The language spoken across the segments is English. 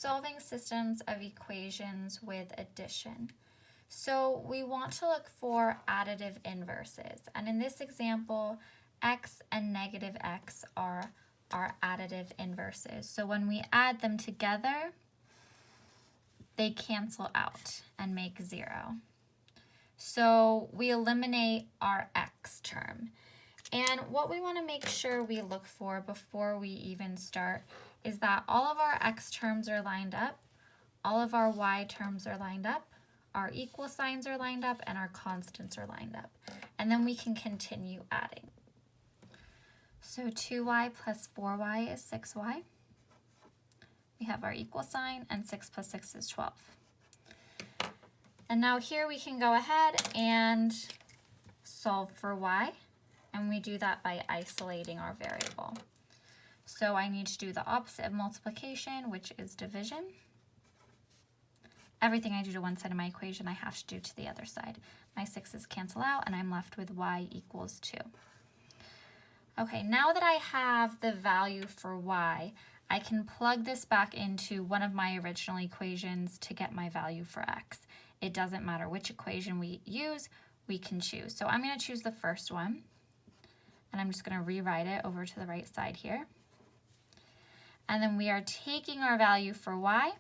solving systems of equations with addition. So we want to look for additive inverses. And in this example, x and negative x are our additive inverses. So when we add them together, they cancel out and make 0. So we eliminate our x term. And what we want to make sure we look for before we even start is that all of our x terms are lined up, all of our y terms are lined up, our equal signs are lined up, and our constants are lined up. And then we can continue adding. So 2y plus 4y is 6y. We have our equal sign, and 6 plus 6 is 12. And now here we can go ahead and solve for y, and we do that by isolating our variable. So I need to do the opposite of multiplication, which is division. Everything I do to one side of my equation, I have to do to the other side. My 6's cancel out, and I'm left with y equals 2. Okay, now that I have the value for y, I can plug this back into one of my original equations to get my value for x. It doesn't matter which equation we use, we can choose. So I'm going to choose the first one, and I'm just going to rewrite it over to the right side here. And then we are taking our value for y,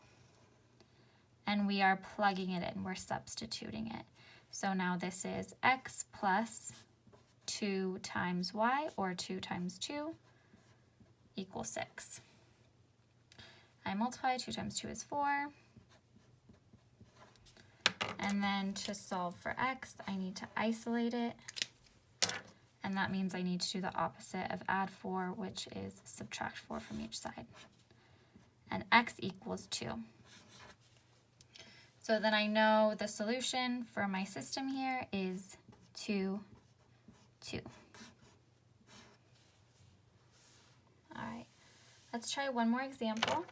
and we are plugging it in. We're substituting it. So now this is x plus 2 times y, or 2 times 2, equals 6. I multiply, 2 times 2 is 4. And then to solve for x, I need to isolate it. And that means I need to do the opposite of add 4, which is subtract 4 from each side. And x equals 2. So then I know the solution for my system here is 2, 2. All right, let's try one more example.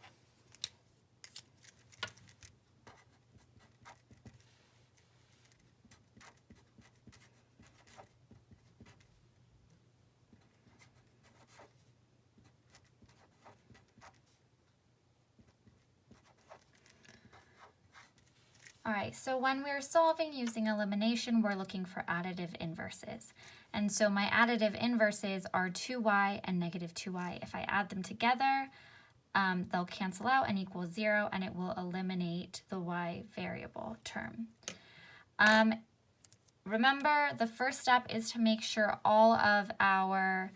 All right, so when we're solving using elimination, we're looking for additive inverses. And so my additive inverses are 2y and negative 2y. If I add them together, they'll cancel out and equal 0, and it will eliminate the y variable term. Remember, the first step is to make sure all of our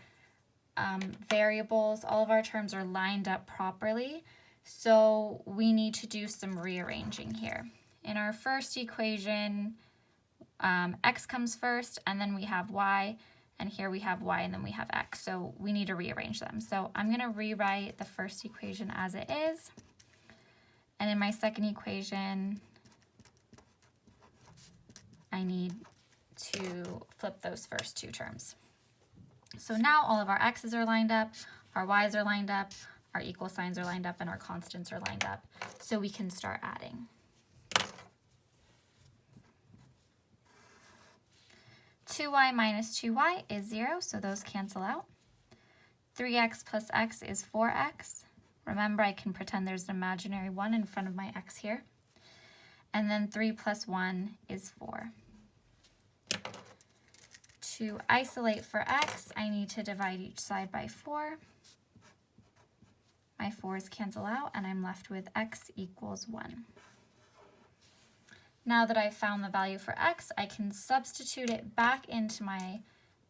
variables, all of our terms are lined up properly. So we need to do some rearranging here. In our first equation, x comes first, and then we have y, and here we have y, and then we have x. So we need to rearrange them. So I'm going to rewrite the first equation as it is. And in my second equation, I need to flip those first two terms. So now all of our x's are lined up, our y's are lined up, our equal signs are lined up, and our constants are lined up. So we can start adding. 2y minus 2y is 0, so those cancel out. 3x plus x is 4x. Remember, I can pretend there's an imaginary 1 in front of my x here. And then 3 plus 1 is 4. To isolate for x, I need to divide each side by 4. My 4's cancel out, and I'm left with x equals 1. Now that I've found the value for x, I can substitute it back into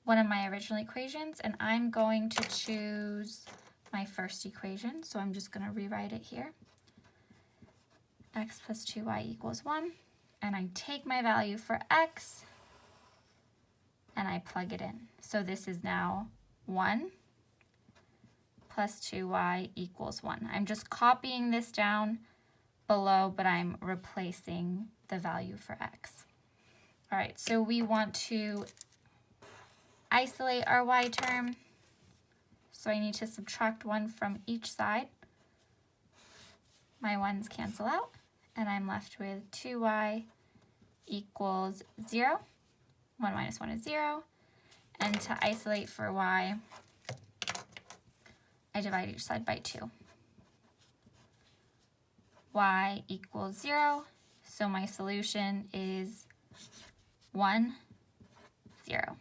one of my original equations, and I'm going to choose my first equation. So I'm just going to rewrite it here. X plus 2y equals 1. And I take my value for x, and I plug it in. So this is now 1 plus 2y equals 1. I'm just copying this down below, but I'm replacing the value for x. All right, so we want to isolate our y term. So I need to subtract 1 from each side. My 1's cancel out, and I'm left with 2y equals 0. 1 minus 1 is 0. And to isolate for y, I divide each side by 2. y equals 0. So my solution is 1, 0.